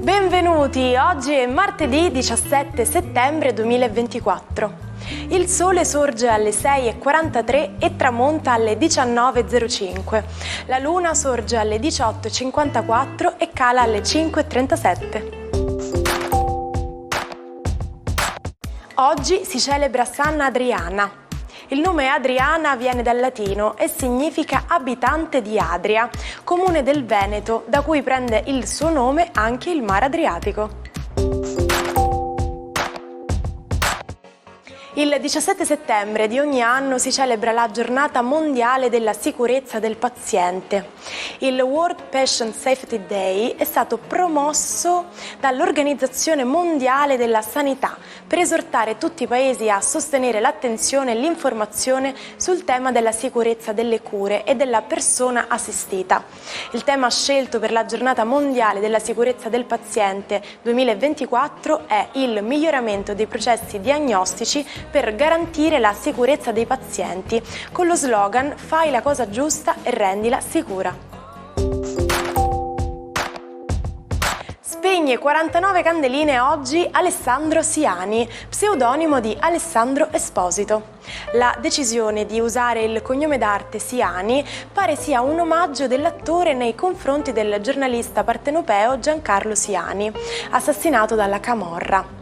Benvenuti, oggi è martedì 17 settembre 2024. Il sole sorge alle 6:43 e tramonta alle 19:05. La luna sorge alle 18:54 e cala alle 5:37. Oggi si celebra Santa Adriana. Il nome Adriana viene dal latino e significa abitante di Adria, comune del Veneto, da cui prende il suo nome anche il mare Adriatico. Il 17 settembre di ogni anno si celebra la Giornata Mondiale della Sicurezza del Paziente. Il World Patient Safety Day è stato promosso dall'Organizzazione Mondiale della Sanità per esortare tutti i paesi a sostenere l'attenzione e l'informazione sul tema della sicurezza delle cure e della persona assistita. Il tema scelto per la Giornata Mondiale della Sicurezza del Paziente 2024 è il miglioramento dei processi diagnostici per garantire la sicurezza dei pazienti, con lo slogan "Fai la cosa giusta e rendila sicura". Spegne 49 candeline oggi Alessandro Siani, pseudonimo di Alessandro Esposito. La decisione di usare il cognome d'arte Siani pare sia un omaggio dell'attore nei confronti del giornalista partenopeo Giancarlo Siani, assassinato dalla camorra.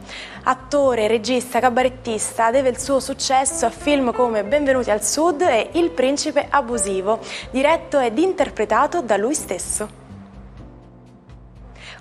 Attore, regista, cabarettista, deve il suo successo a film come Benvenuti al Sud e Il principe abusivo, diretto ed interpretato da lui stesso.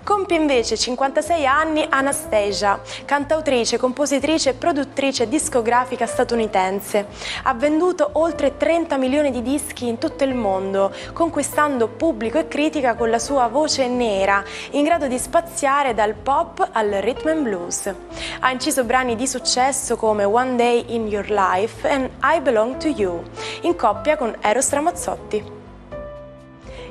Compie invece 56 anni Anastasia, cantautrice, compositrice e produttrice discografica statunitense. Ha venduto oltre 30 milioni di dischi in tutto il mondo, conquistando pubblico e critica con la sua voce nera, in grado di spaziare dal pop al rhythm and blues. Ha inciso brani di successo come One Day in Your Life e I Belong to You, in coppia con Eros Ramazzotti.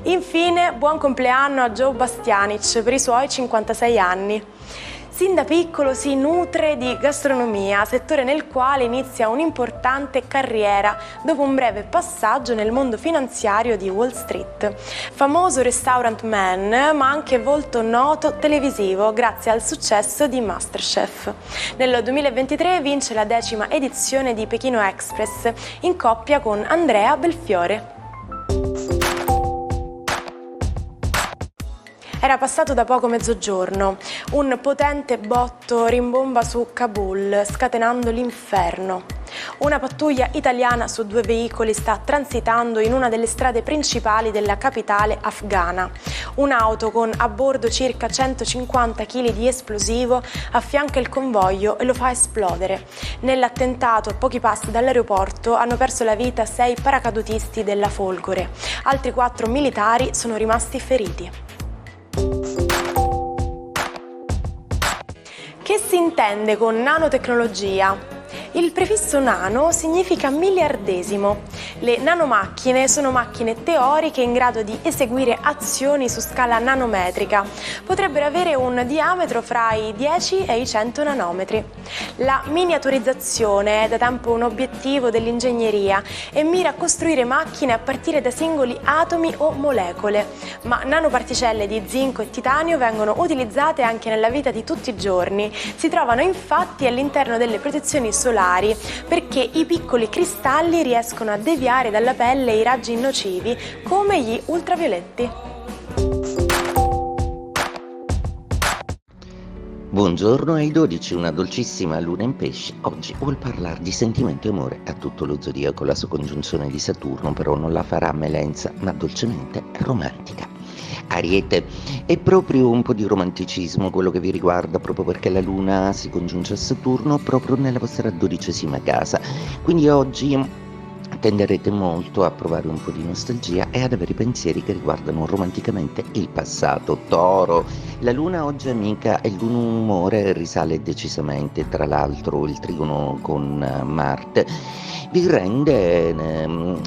Infine, buon compleanno a Joe Bastianic per i suoi 56 anni. Sin da piccolo si nutre di gastronomia, settore nel quale inizia un'importante carriera dopo un breve passaggio nel mondo finanziario di Wall Street. Famoso restaurant man, ma anche volto noto televisivo grazie al successo di MasterChef. Nel 2023 vince la 10ª edizione di Pechino Express in coppia con Andrea Belfiore. Era passato da poco mezzogiorno. Un potente botto rimbomba su Kabul, scatenando l'inferno. Una pattuglia italiana su 2 veicoli sta transitando in una delle strade principali della capitale afghana. Un'auto con a bordo circa 150 kg di esplosivo affianca il convoglio e lo fa esplodere. Nell'attentato, a pochi passi dall'aeroporto, hanno perso la vita 6 paracadutisti della Folgore. Altri 4 militari sono rimasti feriti. Che si intende con nanotecnologia? Il prefisso nano significa miliardesimo. Le nanomacchine sono macchine teoriche in grado di eseguire azioni su scala nanometrica. Potrebbero avere un diametro fra i 10 e i 100 nanometri. La miniaturizzazione è da tempo un obiettivo dell'ingegneria e mira a costruire macchine a partire da singoli atomi o molecole. Ma nanoparticelle di zinco e titanio vengono utilizzate anche nella vita di tutti i giorni. Si trovano infatti all'interno delle protezioni solari perché i piccoli cristalli riescono a deviare dalla pelle i raggi nocivi come gli ultravioletti. Buongiorno ai 12, una dolcissima luna in pesci. Oggi vuol parlare di sentimento e amore a tutto lo zodiaco. La sua congiunzione di Saturno però non la farà melenza, ma dolcemente romantica. Ariete, è proprio un po' di romanticismo quello che vi riguarda, proprio perché la luna si congiunge a Saturno proprio nella vostra 12ª casa, quindi oggi tenderete molto a provare un po' di nostalgia e ad avere pensieri che riguardano romanticamente il passato. Toro, la luna oggi è amica e il buon umore risale decisamente, tra l'altro il trigono con Marte vi rende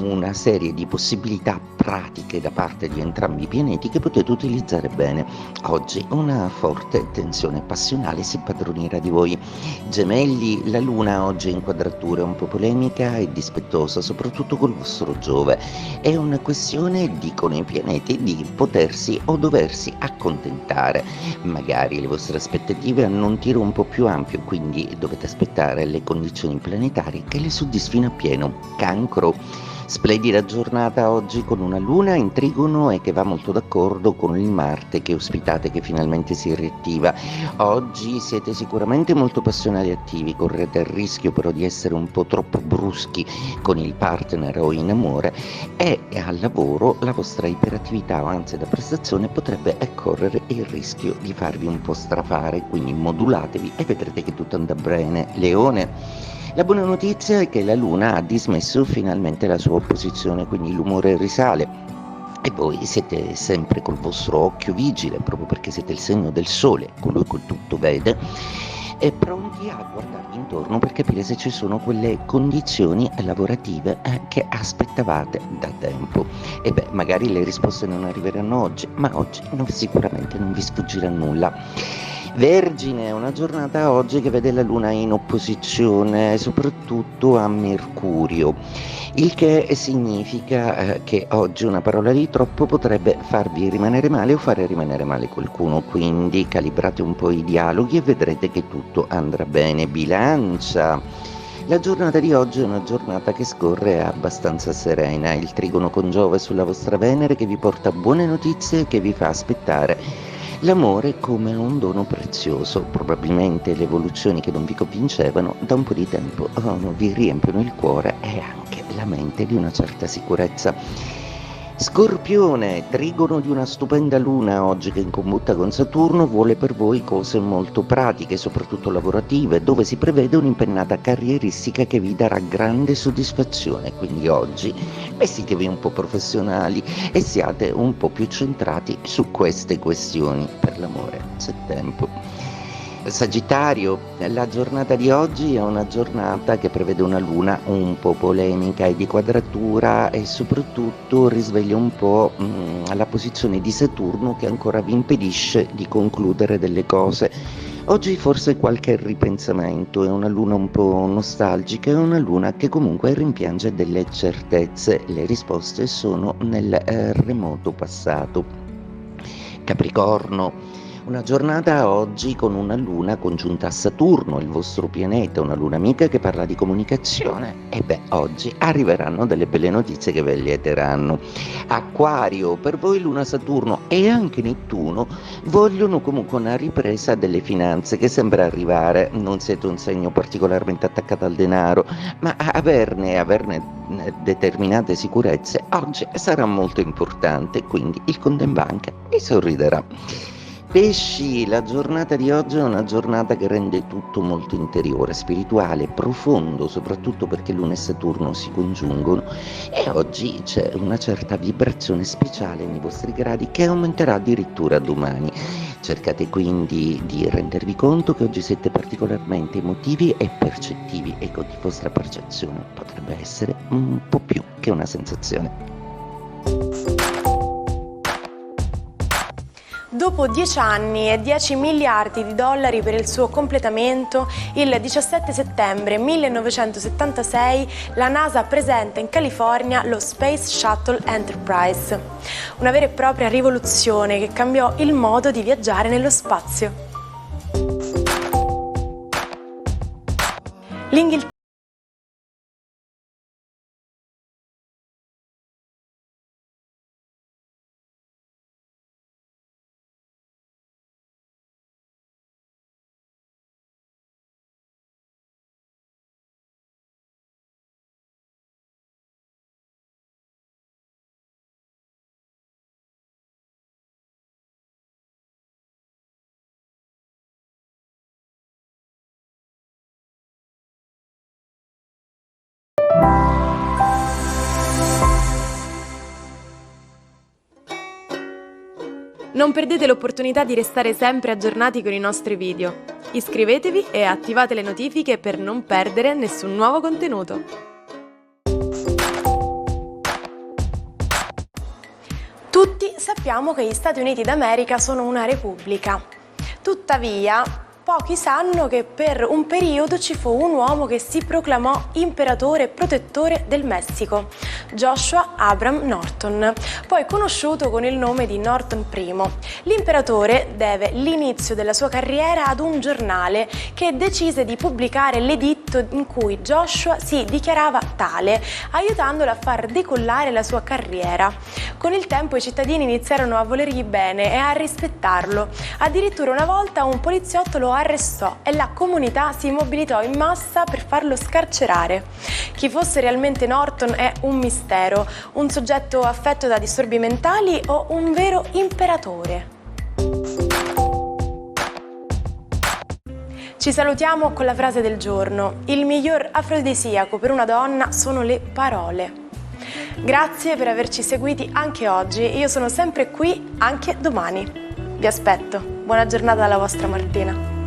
una serie di possibilità pratiche da parte di entrambi i pianeti che potete utilizzare bene. Oggi una forte tensione passionale si impadronirà di voi. Gemelli, la Luna oggi è in quadratura un po' polemica e dispettosa, soprattutto col vostro Giove. È una questione, dicono i pianeti, di potersi o doversi accontentare. Magari le vostre aspettative hanno un tiro un po' più ampio, quindi dovete aspettare le condizioni planetarie che le soddisfino appieno. Cancro, splendida giornata oggi con una Luna in trigono e che va molto d'accordo con il Marte che ospitate, che finalmente si riattiva. Oggi siete sicuramente molto passionali e attivi, correte il rischio però di essere un po' troppo bruschi con il partner o in amore, e al lavoro la vostra iperattività o ansia da prestazione potrebbe correre il rischio di farvi un po' strafare, quindi modulatevi e vedrete che tutto andrà bene. Leone, la buona notizia è che la Luna ha dismesso finalmente la sua opposizione, quindi l'umore risale e voi siete sempre col vostro occhio vigile, proprio perché siete il segno del Sole, colui che tutto vede, e pronti a guardarvi intorno per capire se ci sono quelle condizioni lavorative che aspettavate da tempo. E beh, magari le risposte non arriveranno oggi, ma oggi sicuramente non vi sfuggirà nulla. Vergine, una giornata oggi che vede la Luna in opposizione soprattutto a Mercurio, il che significa che oggi una parola di troppo potrebbe farvi rimanere male o fare rimanere male qualcuno, quindi calibrate un po' i dialoghi e vedrete che tutto andrà bene. Bilancia, la giornata di oggi è una giornata che scorre abbastanza serena, il trigono con Giove sulla vostra Venere che vi porta buone notizie e che vi fa aspettare l'amore come un dono prezioso. Probabilmente le evoluzioni che non vi convincevano da un po' di tempo vi riempiono il cuore e anche la mente di una certa sicurezza. Scorpione, trigono di una stupenda Luna oggi che in combutta con Saturno vuole per voi cose molto pratiche, soprattutto lavorative, dove si prevede un'impennata carrieristica che vi darà grande soddisfazione. Quindi oggi vestitevi un po' professionali e siate un po' più centrati su queste questioni. Per l'amore c'è tempo. Sagittario, la giornata di oggi è una giornata che prevede una Luna un po' polemica e di quadratura e soprattutto risveglia un po' la posizione di Saturno che ancora vi impedisce di concludere delle cose. Oggi forse qualche ripensamento, è una Luna un po' nostalgica, è una Luna che comunque rimpiange delle certezze, le risposte sono nel remoto passato. Capricorno, una giornata oggi con una Luna congiunta a Saturno, il vostro pianeta, una Luna amica che parla di comunicazione. E beh, oggi arriveranno delle belle notizie che ve lieteranno. Acquario, per voi Luna, Saturno e anche Nettuno vogliono comunque una ripresa delle finanze che sembra arrivare. Non siete un segno particolarmente attaccato al denaro, ma averne determinate sicurezze oggi sarà molto importante, quindi il conto in banca vi sorriderà. Pesci, la giornata di oggi è una giornata che rende tutto molto interiore, spirituale, profondo, soprattutto perché Luna e Saturno si congiungono e oggi c'è una certa vibrazione speciale nei vostri gradi che aumenterà addirittura domani. Cercate quindi di rendervi conto che oggi siete particolarmente emotivi e percettivi e che ogni vostra percezione potrebbe essere un po' più che una sensazione. Dopo 10 anni e 10 miliardi di dollari per il suo completamento, il 17 settembre 1976 la NASA presenta in California lo Space Shuttle Enterprise, una vera e propria rivoluzione che cambiò il modo di viaggiare nello spazio. L'Inghilterra Non perdete l'opportunità di restare sempre aggiornati con i nostri video. Iscrivetevi e attivate le notifiche per non perdere nessun nuovo contenuto. sappiamo che gli Stati Uniti d'America sono una repubblica. Tuttavia, pochi sanno che per un periodo ci fu un uomo che si proclamò imperatore e protettore del Messico, Joshua Abram Norton, poi conosciuto con il nome di Norton I. L'imperatore deve l'inizio della sua carriera ad un giornale che decise di pubblicare l'editto in cui Joshua si dichiarava tale, aiutandolo a far decollare la sua carriera. Con il tempo i cittadini iniziarono a volergli bene e a rispettarlo. Addirittura una volta un poliziotto lo arrestò e la comunità si mobilitò in massa per farlo scarcerare. Chi fosse realmente Norton è un mistero, un soggetto affetto da disturbi mentali o un vero imperatore? Ci salutiamo con la frase del giorno: il miglior afrodisiaco per una donna sono le parole. Grazie per averci seguiti anche oggi, io sono sempre qui anche domani. Vi aspetto. Buona giornata dalla vostra Martina.